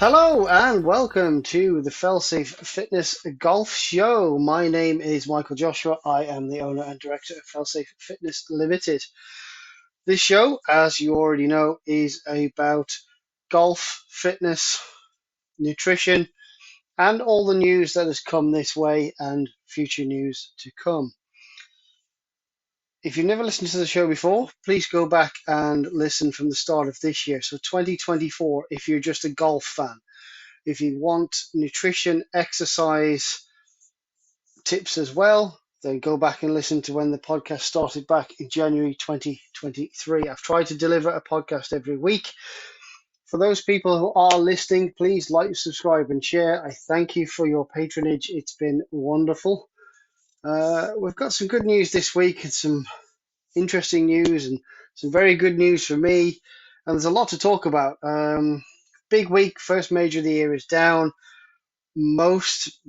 Hello and welcome to the Failsafe Fitness Golf Show. My name is Michael Joshua. I am the owner and director of Failsafe Fitness Limited. This show, as you already know, is about golf, fitness, nutrition, and all the news that has come this way and future news to come. If you've never listened to the show before, please go back and listen from the start of this year. So 2024, if you're just a golf fan. If you want nutrition, exercise tips as well, then go back and listen to when the podcast started back in January 2023. I've tried to deliver a podcast every week. For those people who are listening, please like, subscribe, and share. I thank you for your patronage. It's been wonderful. We've got some good news this week and some interesting news and some very good news for me. And there's a lot to talk about. Big week, first major of the year is down. In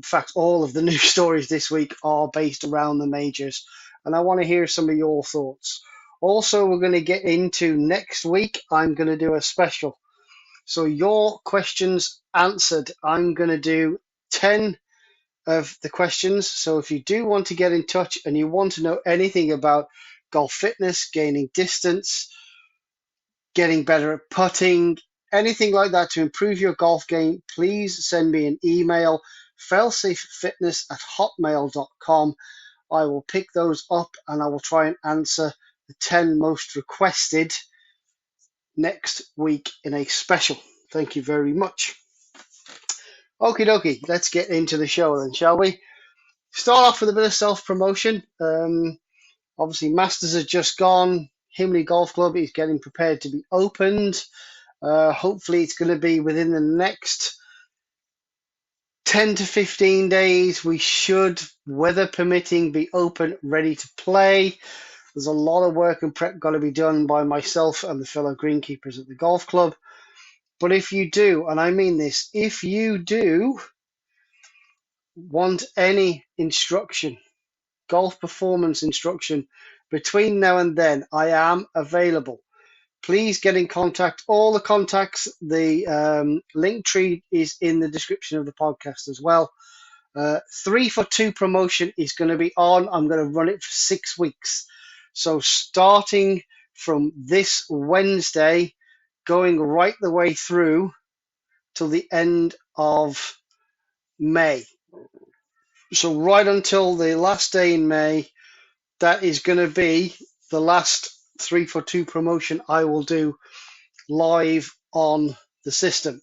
fact, all of the news stories this week are based around the majors, and I want to hear some of your thoughts. Also, we're going to get into next week. I'm going to do a special. So your questions answered. I'm going to do 10 of the questions. So if you do want to get in touch and you want to know anything about golf fitness, gaining distance, getting better at putting, anything like that to improve your golf game, please send me an email, failsafefitness@hotmail.com. I will pick those up and I will try and answer the 10 most requested next week in a special. Thank you very much. Okie dokie, let's get into the show then, shall we? Start off with a bit of self-promotion. Obviously, Masters has just gone. Himley Golf Club is getting prepared to be opened. Hopefully, it's going to be within the next 10 to 15 days. We should, weather permitting, be open, ready to play. There's a lot of work and prep got to be done by myself and the fellow greenkeepers at the golf club. But if you do, and I mean this, if you do want any instruction, golf performance instruction, between now and then, I am available. Please get in contact. All the contacts, the link tree is in the description of the podcast as well. 3 for 2 promotion is going to be on. I'm going to run it for 6 weeks. So starting from this Wednesday, going right the way through till the end of May. So right until the last day in May, that is going to be the last 3 for 2 promotion I will do live on the system.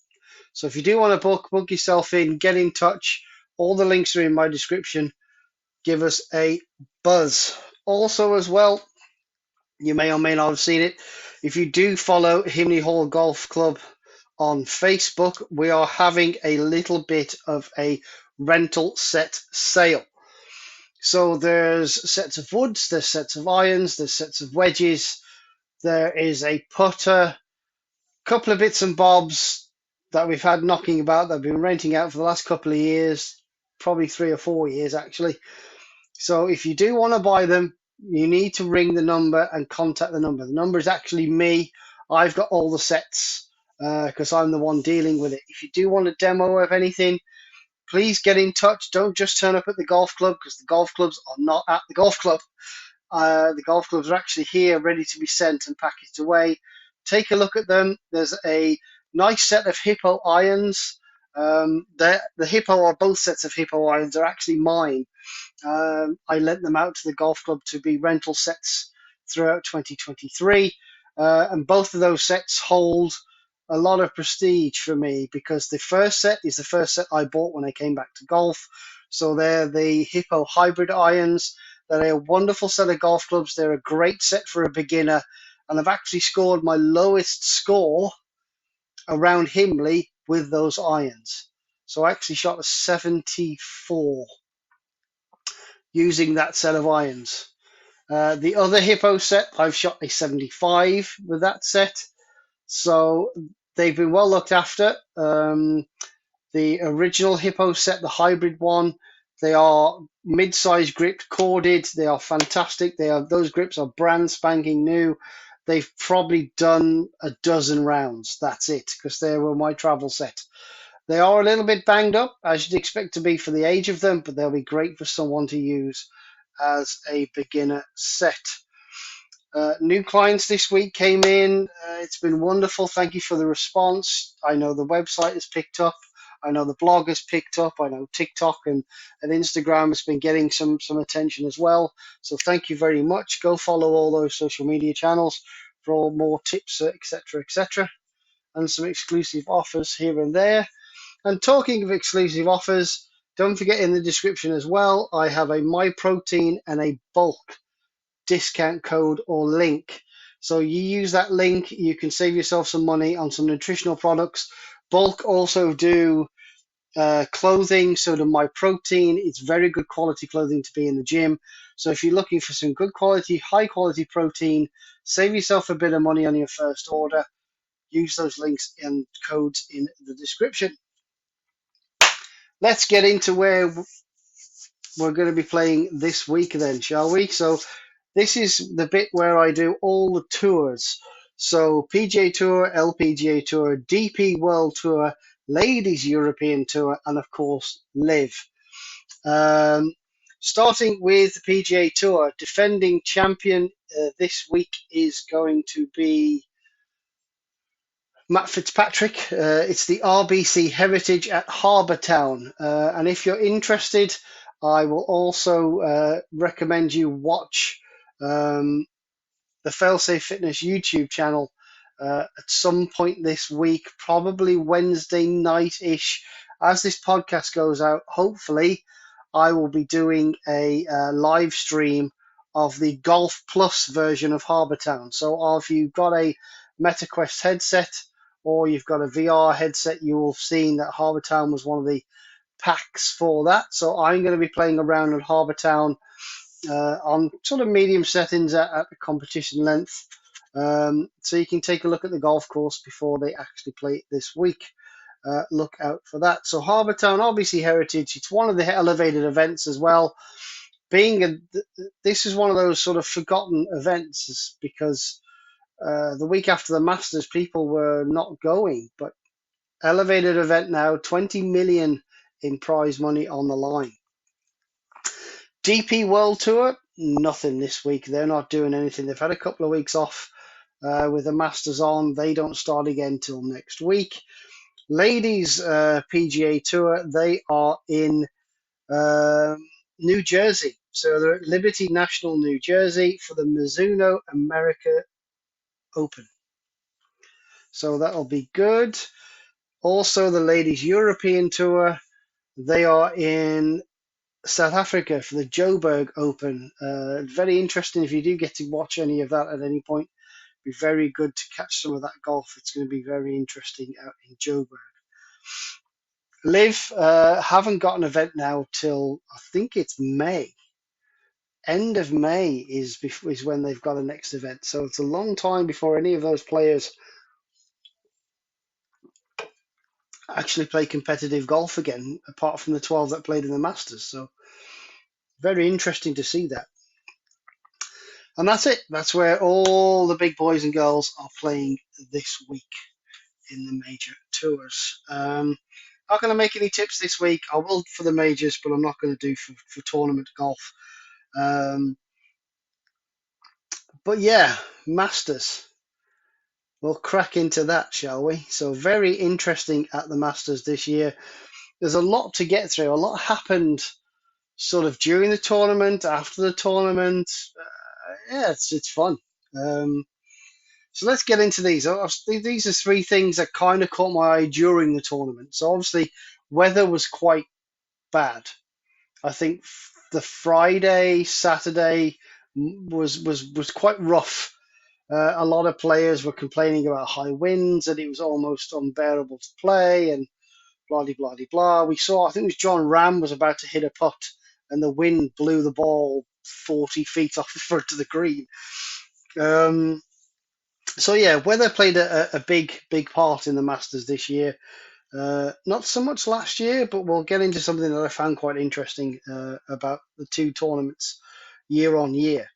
So if you do want to book yourself in, get in touch. All the links are in my description. Give us a buzz. Also as well, you may or may not have seen it, if you do follow Himley Hall Golf Club on Facebook, we are having a little bit of a rental set sale. So there's sets of woods, there's sets of irons, there's sets of wedges, there is a putter, couple of bits and bobs that we've had knocking about that I've been renting out for the last couple of years, probably 3 or 4 years actually. So if you do want to buy them, you need to ring the number and contact the number. The number is actually me. I've got all the sets because I'm the one dealing with it. If you do want a demo of anything, please get in touch. Don't just turn up at the golf club because the golf clubs are not at the golf club. The golf clubs are actually here ready to be sent and packaged away. Take a look at them. There's a nice set of Hippo irons. The Hippo, or both sets of Hippo irons, are actually mine. I lent them out to the golf club to be rental sets throughout 2023. And both of those sets hold a lot of prestige for me because the first set is the first set I bought when I came back to golf. So they're the Hippo hybrid irons. They're a wonderful set of golf clubs. They're a great set for a beginner. And I've actually scored my lowest score around Himley with those irons. So I actually shot a 74 using that set of irons. The other Hippo set, I've shot a 75 with that set. So they've been well looked after. The original Hippo set, the hybrid one, they are mid-size gripped, corded. They are fantastic. Those grips are brand spanking new. They've probably done a dozen rounds. That's it, because they were my travel set. They are a little bit banged up, as you'd expect to be for the age of them, but they'll be great for someone to use as a beginner set. New clients this week came in. It's been wonderful. Thank you for the response. I know the website has picked up. I know the blog has picked up. I know TikTok and Instagram has been getting some attention as well. So thank you very much. Go follow all those social media channels for all more tips, etc., etc., and some exclusive offers here and there. And talking of exclusive offers, don't forget in the description as well, I have a My Protein and a bulk discount code or link. So you use that link, you can save yourself some money on some nutritional products. Bulk also do clothing, so do My Protein. It's very good quality clothing to be in the gym. So if you're looking for some good quality, high quality protein, save yourself a bit of money on your first order. Use those links and codes in the description. Let's get into where we're going to be playing this week then, shall we? So this is the bit where I do all the tours. So PGA Tour, LPGA Tour, DP World Tour, Ladies European Tour, and of course Live. Um, Starting with the PGA Tour, defending champion this week is going to be Matt Fitzpatrick. It's the RBC Heritage at Harbour Town. And if you're interested, I will also recommend you watch the Failsafe Fitness YouTube channel at some point this week, probably Wednesday night-ish. As this podcast goes out, hopefully I will be doing a live stream of the Golf Plus version of Harbour Town. So if you've got a MetaQuest headset or you've got a VR headset, you will have seen that Harbour Town was one of the packs for that. So I'm going to be playing around at Harbour Town on sort of medium settings at the competition length. So you can take a look at the golf course before they actually play it this week. Look out for that. So Harbour Town, obviously Heritage. It's one of the elevated events as well. This is one of those sort of forgotten events because the week after the Masters, people were not going. But elevated event now, 20 million in prize money on the line. DP World Tour, nothing this week. They're not doing anything. They've had a couple of weeks off with the Masters on. They don't start again till next week. Ladies PGA Tour, they are in New Jersey. So they're at Liberty National, New Jersey for the Mizuno America Open. So that'll be good. Also, the Ladies European Tour, they are in South Africa for the Joburg Open. Very interesting if you do get to watch any of that at any point. Be very good to catch some of that golf. It's going to be very interesting out in Joburg. Live haven't got an event now till I think it's May. End of May is when they've got a next event. So it's a long time before any of those players actually play competitive golf again, apart from the 12 that played in the Masters. So very interesting to see that. And that's it. That's where all the big boys and girls are playing this week in the major tours. Not going to make any tips this week. I will for the majors, but I'm not going to do for tournament golf. But yeah, Masters. We'll crack into that, shall we? So very interesting at the Masters this year. There's a lot to get through. A lot happened sort of during the tournament, after the tournament. Yeah, it's fun. So let's get into these. These are three things that kind of caught my eye during the tournament. So obviously, weather was quite bad. I think the Friday, Saturday was quite rough. A lot of players were complaining about high winds and it was almost unbearable to play and blah blah blah blah. We saw, I think it was John Ram was about to hit a putt and the wind blew the ball 40 feet off the front of the green. So yeah, weather played a big part in the Masters this year. Not so much last year, but we'll get into something that I found quite interesting about the two tournaments year on year.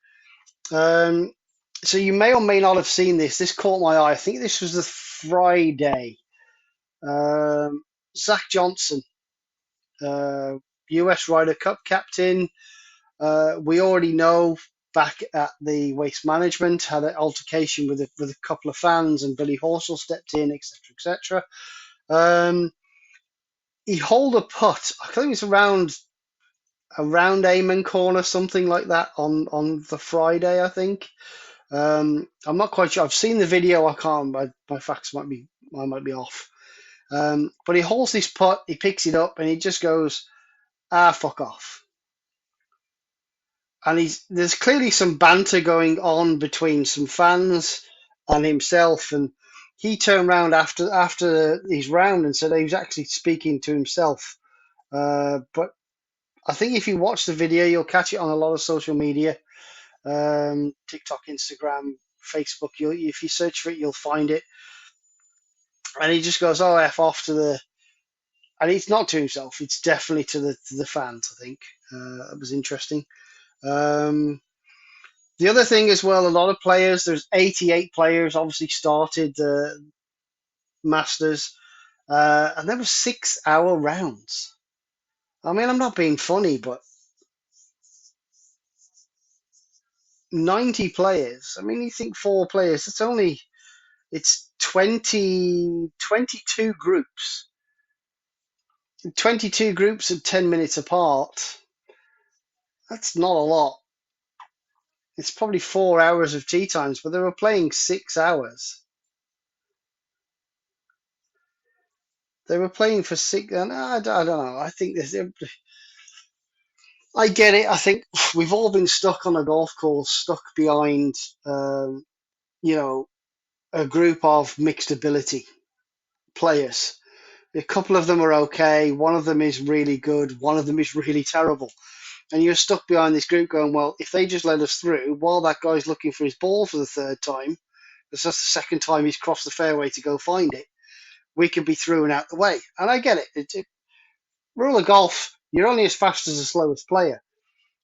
So you may or may not have seen this. This caught my eye. I think this was the Friday. Zach Johnson, uh, US Ryder Cup captain. We already know back at the Waste Management had an altercation with a couple of fans, and Billy Horsell stepped in, etc., etc. Um, he holed a putt. I think it was around Amen Corner, something like that, on the Friday, I think. I'm not quite sure. I've seen the video. I can't. My facts might be off. But he holds this putt. He picks it up and he just goes, fuck off. And there's clearly some banter going on between some fans and himself. And he turned around after his round and said he was actually speaking to himself. But I think if you watch the video, you'll catch it on a lot of social media, TikTok, Instagram, Facebook. If you search for it, you'll find it. And he just goes, "Oh, f off to the." And it's not to himself; it's definitely to the fans. I think that was interesting. Um, the other thing as well, a lot of players. There's 88 players obviously started the Masters, and there were 6-hour rounds. I mean, I'm not being funny, but 90 players. I mean, you think four players? It's 22 groups. 22 groups at 10 minutes apart. That's not a lot. It's probably 4 hours of tea times, but they were playing 6 hours. They were playing for six, and I don't know. I think I get it. I think we've all been stuck on a golf course, stuck behind, um, you know, a group of mixed ability players. A couple of them are okay. One of them is really good. One of them is really terrible. And you're stuck behind this group going, well, if they just let us through while that guy's looking for his ball for the third time, because that's the second time he's crossed the fairway to go find it, we can be through and out the way. And I get it. Rule of golf, you're only as fast as the slowest player.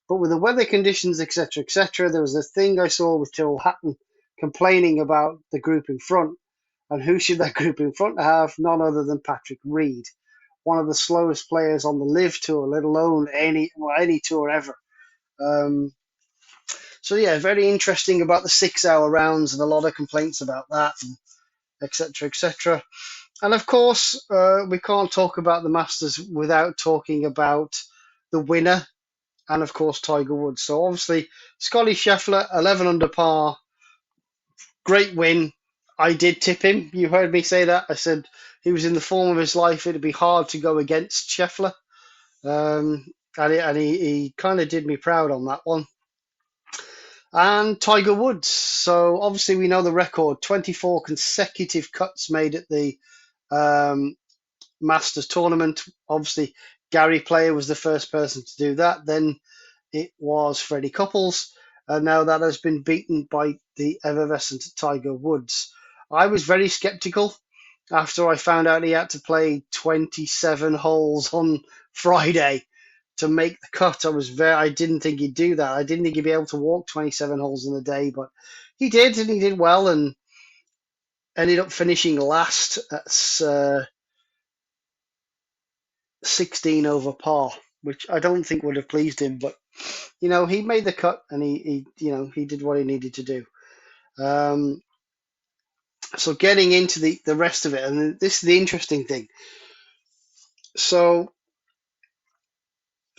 But with the weather conditions, etc., etc., there was a thing I saw with Tyrrell Hatton complaining about the group in front. And who should that group in front have? None other than Patrick Reed, one of the slowest players on the Live Tour, let alone any tour ever. Um, so yeah, very interesting about the 6-hour rounds and a lot of complaints about that, and etc. etc. And of course, we can't talk about the Masters without talking about the winner, and of course Tiger Woods. So obviously, Scotty Scheffler, 11 under par, great win. I did tip him. You heard me say that. I said he was in the form of his life. It'd be hard to go against Scheffler. And he kind of did me proud on that one. And Tiger Woods. So obviously we know the record: 24 consecutive cuts made at the um, Masters tournament. Obviously, Gary Player was the first person to do that. Then it was Freddie Couples, and now that has been beaten by the effervescent Tiger Woods. I was very skeptical after I found out he had to play 27 holes on Friday to make the cut. I didn't think he'd do that. I didn't think he'd be able to walk 27 holes in a day, but he did, and he did well, and ended up finishing last at 16 over par, which I don't think would have pleased him, but he made the cut, and he did what he needed to do. Um, so getting into the rest of it, and this is the interesting thing. So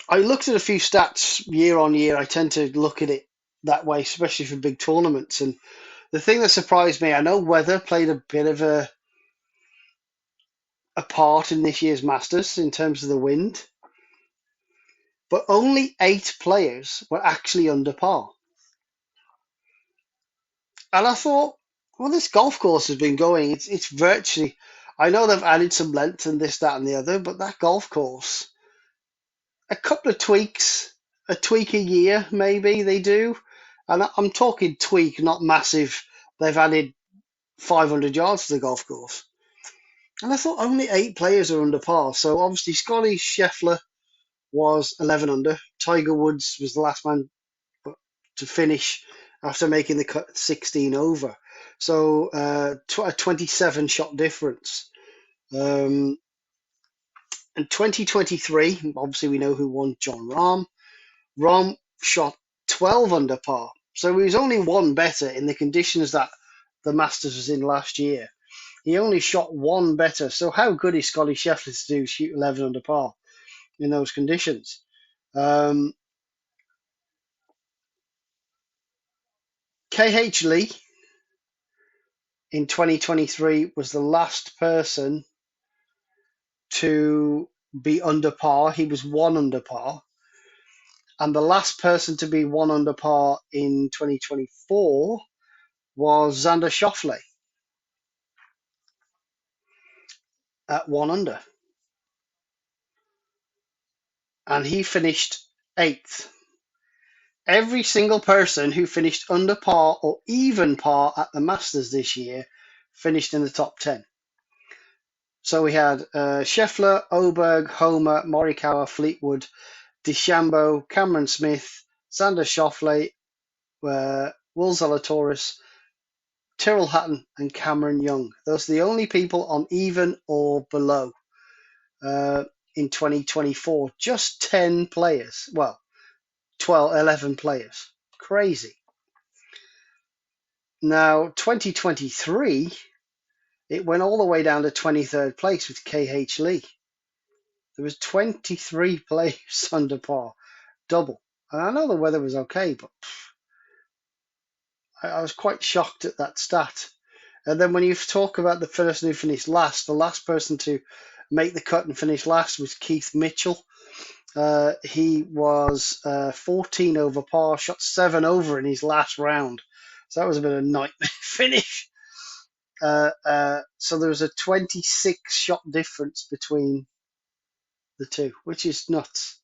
I looked at a few stats year on year. I tend to look at it that way, especially for big tournaments. And the thing that surprised me, I know weather played a bit of a part in this year's Masters in terms of the wind, but only 8 players were actually under par. And I thought, well, this golf course has been going. It's virtually. I know they've added some length and this, that, and the other, but that golf course, a couple of tweaks, a tweak a year, maybe they do. And I'm talking tweak, not massive. They've added 500 yards to the golf course. And I thought only 8 players are under par. So obviously, Scotty Scheffler was 11 under. Tiger Woods was the last man to finish after making the cut 16 over. So a 27 shot difference. Um, In 2023, obviously we know who won, John Rahm. Rahm shot 12 under par. So he was only one better in the conditions that the Masters was in last year. He only shot one better. So how good is Scotty Scheffler to do shoot 11 under par in those conditions? Um, KH Lee in 2023 was the last person to be under par. He was one under par. And the last person to be one under par in 2024 was Xander Schauffele at one under. And he finished eighth. Every single person who finished under par or even par at the Masters this year finished in the top 10. So we had Scheffler, Oberg, Homer, Morikawa, Fleetwood, DeChambeau, Cameron Smith, Xander Schauffele, Will Zalatoris, Tyrrell Hatton, and Cameron Young. Those are the only people on even or below uh, in 2024. Just 10 players. Well, 12, 11 players. Crazy. Now, 2023, it went all the way down to 23rd place with KH Lee. There was 23 players under par, double. And I know the weather was okay, but I was quite shocked at that stat. And then when you talk about the person who finished last, the last person to make the cut and finish last was Keith Mitchell. He was 14 over par, shot 7 over in his last round. So that was a bit of a nightmare finish. So there was a 26 shot difference between the two, which is nuts.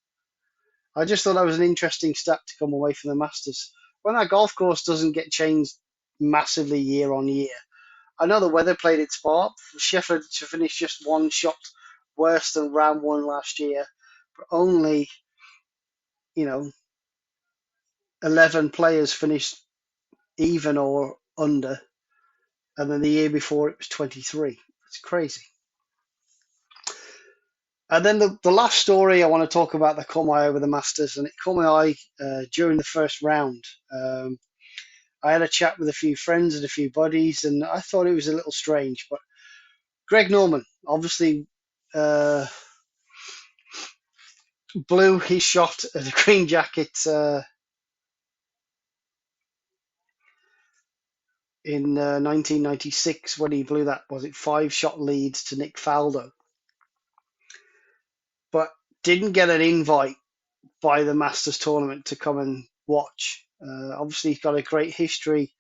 I just thought that was an interesting stat to come away from the Masters. When that golf course doesn't get changed massively year on year, I know the weather played its part. Sheffield to finish just one shot worse than round one last year, but only, 11 players finished even or under, and then the year before it was 23. It's crazy. And then the last story I want to talk about that caught my eye with the Masters, and it caught my eye during the first round. I had a chat with a few friends and a few buddies, and I thought it was a little strange. But Greg Norman obviously blew his shot at the Green Jacket in 1996 when he blew that, was it 5 shot lead to Nick Faldo, but didn't get an invite by the Masters tournament to come and watch. Obviously, he's got a great history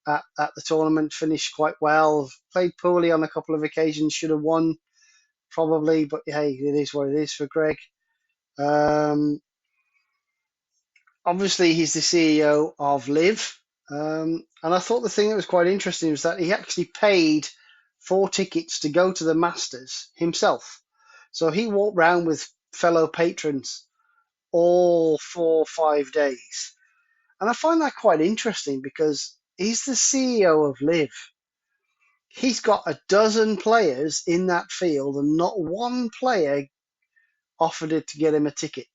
at the tournament, finished quite well, played poorly on a couple of occasions, should have won probably, but hey, it is what it is for Greg. Um, Obviously, he's the CEO of Live. And I thought the thing that was quite interesting was that he actually paid for tickets to go to the Masters himself. So he walked around with fellow patrons all 4 or 5 days. And I find that quite interesting because he's the CEO of Live. He's got a dozen players in that field, and not one player offered it to get him a ticket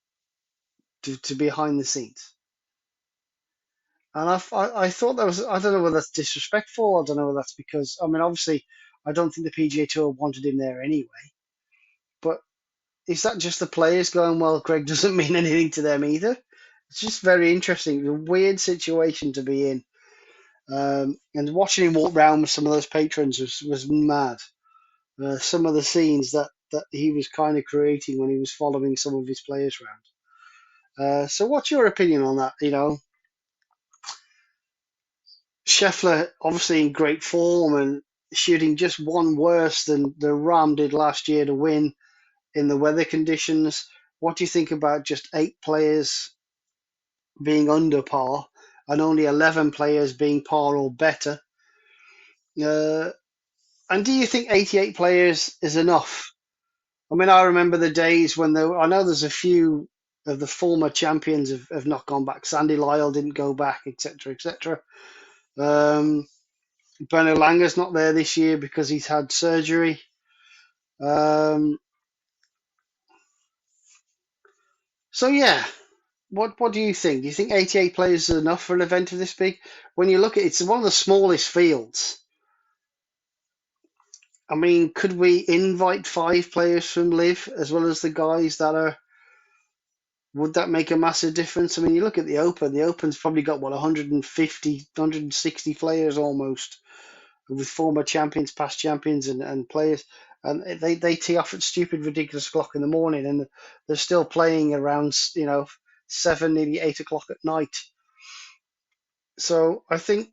to behind the scenes. And I thought that was, I don't know whether that's disrespectful. I don't know whether that's because, I mean, obviously, I don't think the PGA Tour wanted him there anyway. But is that just the players going, well, Greg doesn't mean anything to them either? It's just very interesting. A weird situation to be in. And watching him walk around with some of those patrons was mad. Some of the scenes that he was kind of creating when he was following some of his players around. So what's your opinion on that? Scheffler obviously in great form and shooting just one worse than the Ram did last year to win in the weather conditions. What do you think about just 8 players being under par and only 11 players being par or better? Uh, and do you think 88 players is enough? I mean, I remember the days when I know there's a few of the former champions have not gone back. Sandy Lyle didn't go back, etc., etc. Um, Bernard Langer's not there this year because he's had surgery. Um, So yeah, what do you think? Do you think 88 players is enough for an event of this big? When you look at it, it's one of the smallest fields. I mean, could we invite 5 players from Live as well as the guys that are? Would that make a massive difference? I mean, you look at the Open. The Open's probably got what 150, 160 players almost, with former champions, past champions, and players, and they tee off at stupid, ridiculous o'clock in the morning, and they're still playing around 7, nearly 8 o'clock at night. So I think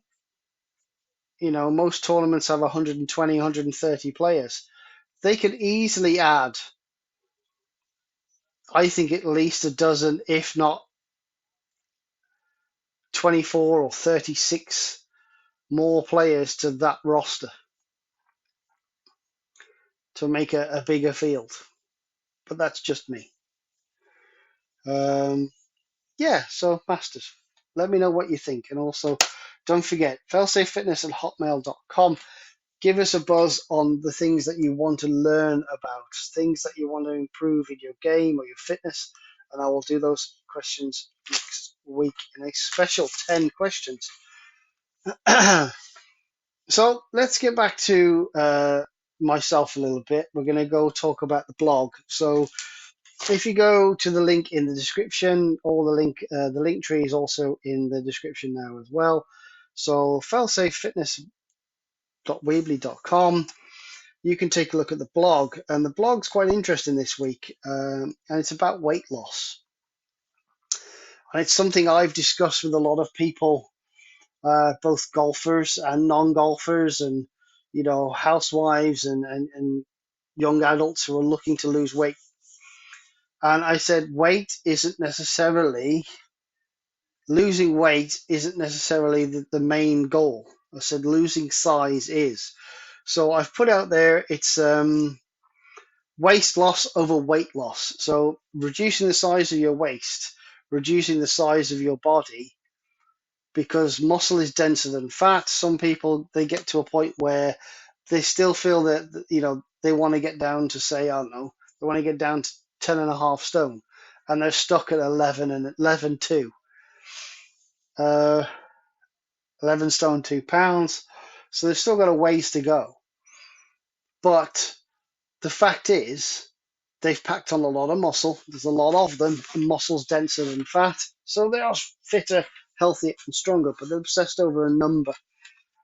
most tournaments have 120, 130 players. They could easily add, I think, at least a dozen, if not 24 or 36 more players to that roster to make a bigger field. But that's just me. Um, yeah, so Masters, let me know what you think. And also, don't forget, failsafefitness@hotmail.com. Give us a buzz on the things that you want to learn about, things that you want to improve in your game or your fitness. And I will do those questions next week in a special 10 questions. So let's get back to myself a little bit. We're going to go talk about the blog. So if you go to the link in the description, or the link tree is also in the description now as well. So failsafefitness.weebly.com. You can take a look at the blog, and the blog's quite interesting this week, and it's about weight loss, and it's something I've discussed with a lot of people, both golfers and non-golfers, and housewives and young adults who are looking to lose weight. And I said, losing weight isn't necessarily the main goal. I said losing size is. So I've put out there, it's waist loss over weight loss. So reducing the size of your waist, reducing the size of your body, because muscle is denser than fat. Some people, they get to a point where they still feel that they want to get down to, say, I don't know, they want to get down to 10 and a half stone, and they're stuck at 11 and 11 2, 11 stone 2 pounds. So they've still got a ways to go. But the fact is, they've packed on a lot of muscle. There's a lot of them, and muscle's denser than fat. So they are fitter, healthier, and stronger, but they're obsessed over a number.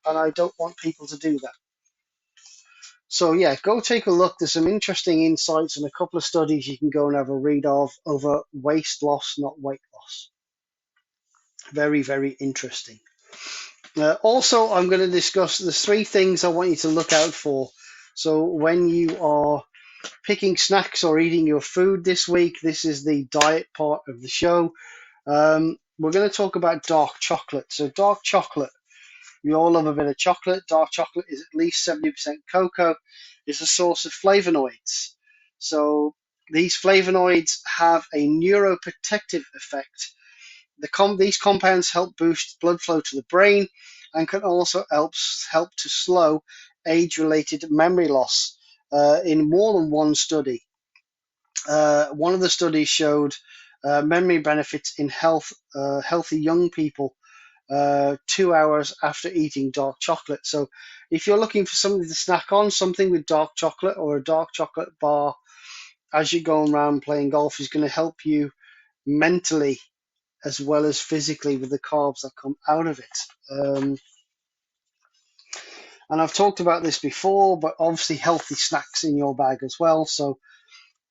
And I don't want people to do that. So yeah, go take a look. There's some interesting insights and a couple of studies you can go and have a read of over waist loss, not weight loss. Very, very interesting. Also, I'm going to discuss the 3 things I want you to look out for. So when you are picking snacks or eating your food this week, this is the diet part of the show. We're going to talk about dark chocolate. So dark chocolate, we all love a bit of chocolate. Dark chocolate is at least 70% cocoa. It's a source of flavonoids. So these flavonoids have a neuroprotective effect. These compounds help boost blood flow to the brain and can also help to slow age-related memory loss. In more than one study, one of the studies showed memory benefits in healthy young people 2 hours after eating dark chocolate. So if you're looking for something to snack on, something with dark chocolate or a dark chocolate bar as you're going around playing golf is going to help you mentally as well as physically with the carbs that come out of it. And I've talked about this before, but obviously healthy snacks in your bag as well. So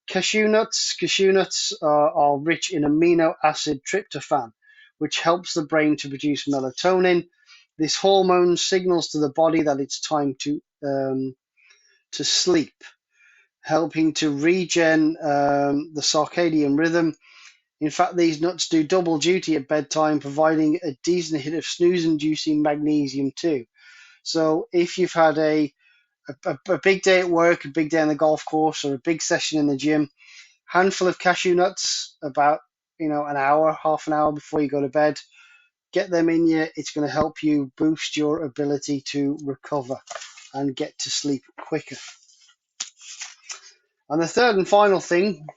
cashew nuts. Cashew nuts are rich in amino acid tryptophan, which helps the brain to produce melatonin. This hormone signals to the body that it's time to sleep, helping to regen the circadian rhythm. In fact, these nuts do double duty at bedtime, providing a decent hit of snooze-inducing magnesium too. So if you've had a big day at work, a big day on the golf course, or a big session in the gym, handful of cashew nuts about an hour, half an hour before you go to bed. Get them in you. It's going to help you boost your ability to recover and get to sleep quicker. And the third and final thing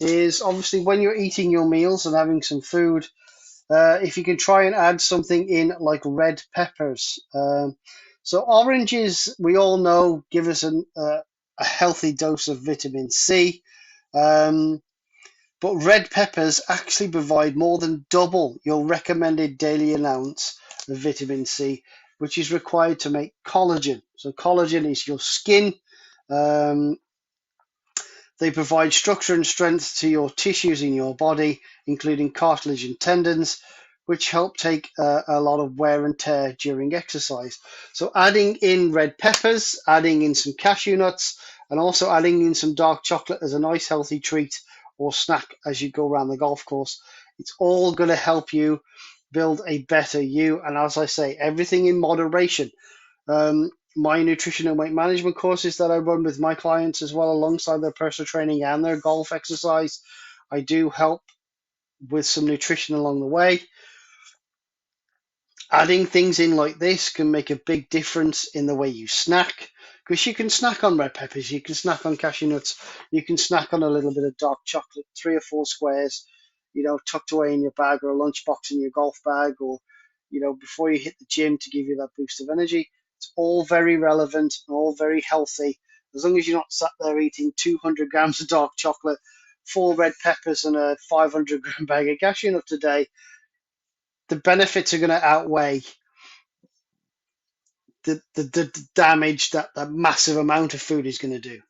is obviously when you're eating your meals and having some food, if you can try and add something in like red peppers. So oranges, we all know, give us a healthy dose of vitamin C. Um, but red peppers actually provide more than double your recommended daily allowance of vitamin C, which is required to make collagen. So collagen is your skin. Um, they provide structure and strength to your tissues in your body, including cartilage and tendons, which help take a lot of wear and tear during exercise. So adding in red peppers, adding in some cashew nuts, and also adding in some dark chocolate as a nice healthy treat or snack as you go around the golf course, it's all going to help you build a better you. And as I say, everything in moderation. My nutrition and weight management courses that I run with my clients as well, alongside their personal training and their golf exercise, I do help with some nutrition along the way. Adding things in like this can make a big difference in the way you snack, because you can snack on red peppers, you can snack on cashew nuts, you can snack on a little bit of dark chocolate, 3 or 4 squares, tucked away in your bag or a lunchbox in your golf bag, or before you hit the gym to give you that boost of energy. It's all very relevant and all very healthy, as long as you're not sat there eating 200 grams of dark chocolate, 4 red peppers, and a 500-gram bag of cashew nuts a day. The benefits are going to outweigh the damage that that massive amount of food is going to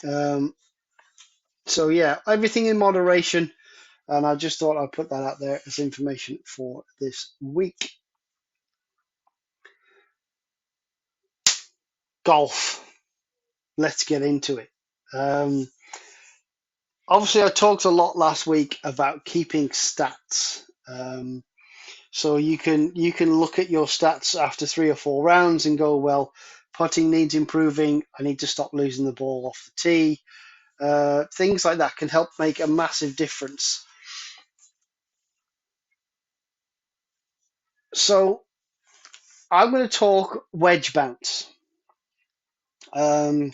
do. So yeah, everything in moderation, and I just thought I'd put that out there as information for this week. Golf. Let's get into it. Obviously, I talked a lot last week about keeping stats. So you can look at your stats after 3 or 4 rounds and go, well, putting needs improving. I need to stop losing the ball off the tee. Things like that can help make a massive difference. So I'm going to talk wedge bounce. Um,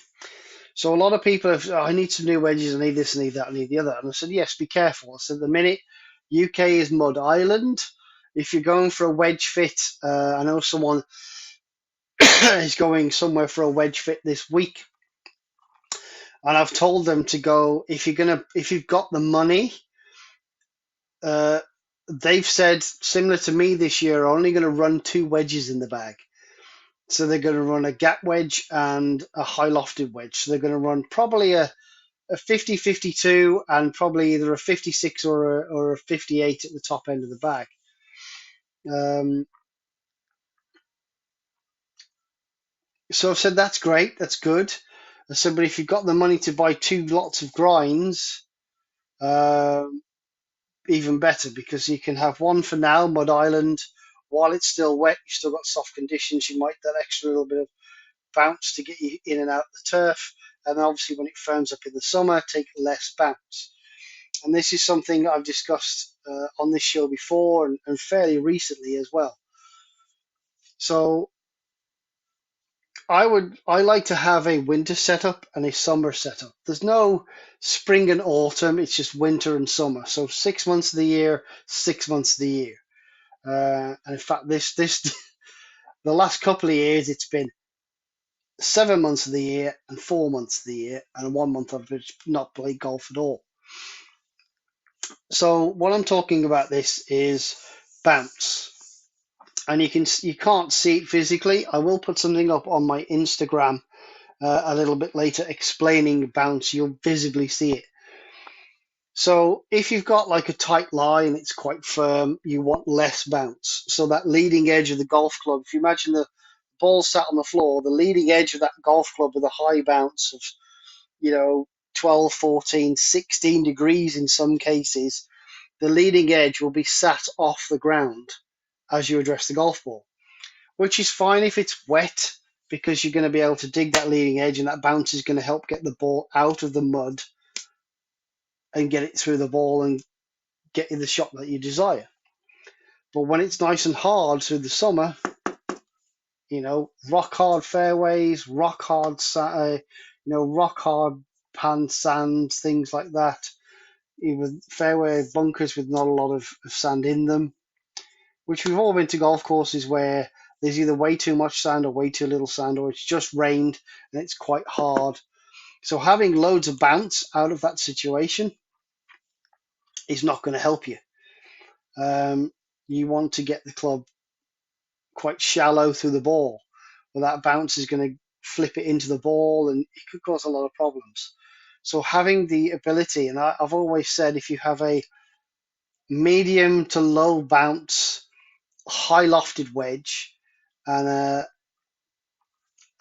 so a lot of people have, I need some new wedges, I need this, I need that, I need the other. And I said, yes, be careful. I said, the minute UK is Mud Island, if you're going for a wedge fit, I know someone is going somewhere for a wedge fit this week, and I've told them to go, if you've got the money, uh, they've said, similar to me this year, are only going to run 2 wedges in the bag. So they're going to run a gap wedge and a high lofted wedge. So they're going to run probably a 50-52 and probably either a 56 or a 58 at the top end of the bag. Um, so I've said, that's great, that's good. I said, but if you've got the money to buy 2 lots of grinds, even better, because you can have one for now, Mud Island. While it's still wet, you've still got soft conditions. You might get that extra little bit of bounce to get you in and out the turf. And obviously, when it firms up in the summer, take less bounce. And this is something I've discussed on this show before, and fairly recently as well. So I like to have a winter setup and a summer setup. There's no spring and autumn, it's just winter and summer. So 6 months of the year, 6 months of the year. And in fact, this the last couple of years, it's been 7 months of the year and 4 months of the year, and 1 month I've not played golf at all. So what I'm talking about this is bounce, and you can't see it physically. I will put something up on my Instagram a little bit later explaining bounce. You'll visibly see it. So if you've got like a tight lie and it's quite firm, you want less bounce. So that leading edge of the golf club, if you imagine the ball sat on the floor, the leading edge of that golf club with a high bounce of, 12, 14, 16 degrees in some cases, the leading edge will be sat off the ground as you address the golf ball, which is fine if it's wet, because you're going to be able to dig that leading edge, and that bounce is going to help get the ball out of the mud and get it through the ball and get you the shot that you desire. But when it's nice and hard through the summer, rock hard fairways, rock hard pan sand, things like that. either fairway bunkers with not a lot of sand in them, which we've all been to golf courses where there's either way too much sand or way too little sand, or it's just rained and it's quite hard. So having loads of bounce out of that situation is not going to help you. You want to get the club quite shallow through the ball, where that bounce is going to flip it into the ball and it could cause a lot of problems. So having the ability, and I've always said, if you have a medium to low bounce, high lofted wedge, and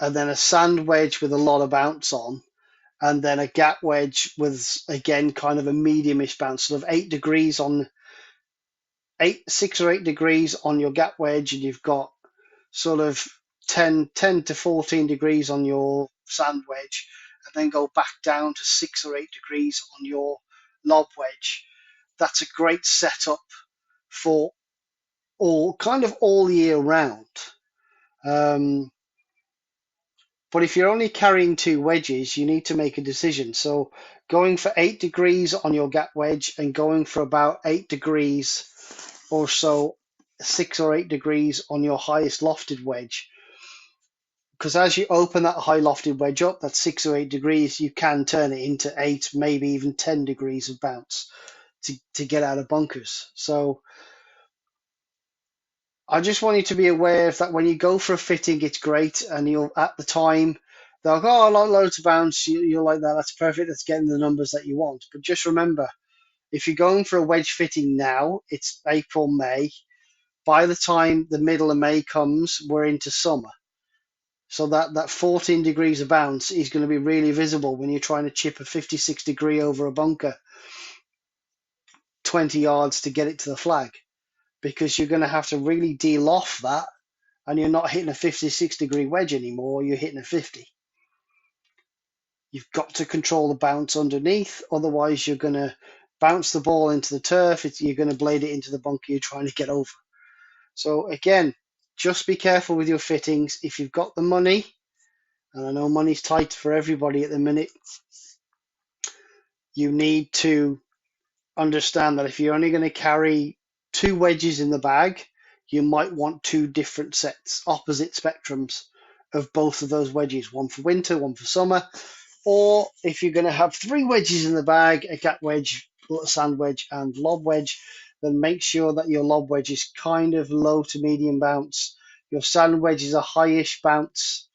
then a sand wedge with a lot of bounce on, and then a gap wedge with again kind of a mediumish bounce, sort of 8 degrees on 6 or 8 degrees on your gap wedge, and you've got sort of 10 to 14 degrees on your sand wedge, and then go back down to 6 or 8 degrees on your lob wedge. That's a great setup for all year round. But if you're only carrying 2 wedges, you need to make a decision. So going for 8 degrees on your gap wedge and going for about 8 degrees or so, 6 or 8 degrees on your highest lofted wedge. Because as you open that high lofted wedge up, that's 6 or 8 degrees, you can turn it into 8, maybe even 10 degrees of bounce to get out of bunkers. So I just want you to be aware of that when you go for a fitting, it's great. And you'll, at the time, they'll go, oh, I like loads of bounce. You're like that. That's perfect. That's getting the numbers that you want. But just remember, if you're going for a wedge fitting now, it's April, May. By the time the middle of May comes, we're into summer. So that 14 degrees of bounce is going to be really visible when you're trying to chip a 56 degree over a bunker 20 yards to get it to the flag, because you're going to have to really deal off that, and you're not hitting a 56 degree wedge anymore, you're hitting a 50. You've got to control the bounce underneath, otherwise you're going to bounce the ball into the turf, you're going to blade it into the bunker you're trying to get over. So again, just be careful with your fittings. If you've got the money, and I know money's tight for everybody at the minute, you need to understand that if you're only going to carry 2 wedges in the bag, you might want 2 different sets, opposite spectrums of both of those wedges, one for winter, one for summer. Or if you're going to have 3 wedges in the bag, a gap wedge, sand wedge, and lob wedge, then make sure that your lob wedge is kind of low to medium bounce. Your sand wedge is a high-ish bounce,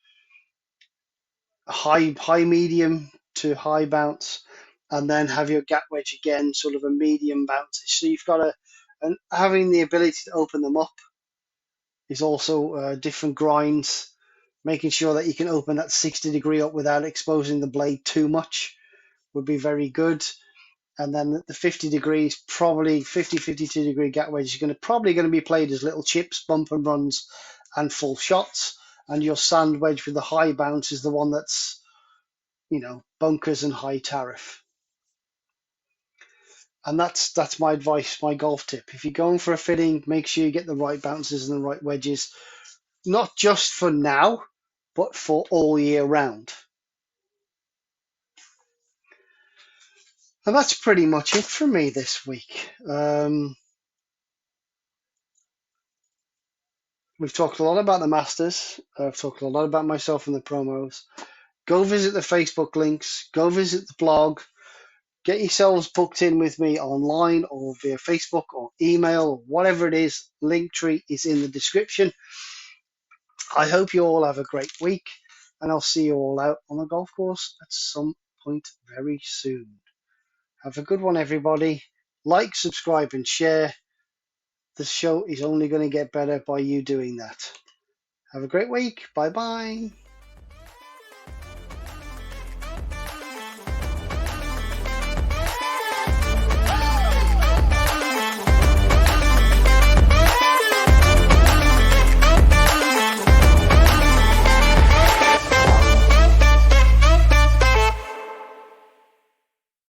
high medium to high bounce, and then have your gap wedge again, sort of a medium bounce. So you've got and having the ability to open them up is also different grinds, making sure that you can open that 60 degree up without exposing the blade too much would be very good. And then the 50 degrees, probably 52 degree gap wedge is probably going to be played as little chips, bump and runs, and full shots. And your sand wedge with the high bounce is the one that's, bunkers and high tariff. And that's my advice, my golf tip. If you're going for a fitting, make sure you get the right bounces and the right wedges, not just for now, but for all year round. And that's pretty much it for me this week. We've talked a lot about the Masters. I've talked a lot about myself and the promos. Go visit the Facebook links. Go visit the blog. Get yourselves booked in with me online or via Facebook or email or whatever it is. Linktree is in the description. I hope you all have a great week, and I'll see you all out on the golf course at some point very soon. Have a good one, everybody. Like, subscribe, and share. The show is only going to get better by you doing that. Have a great week. Bye-bye.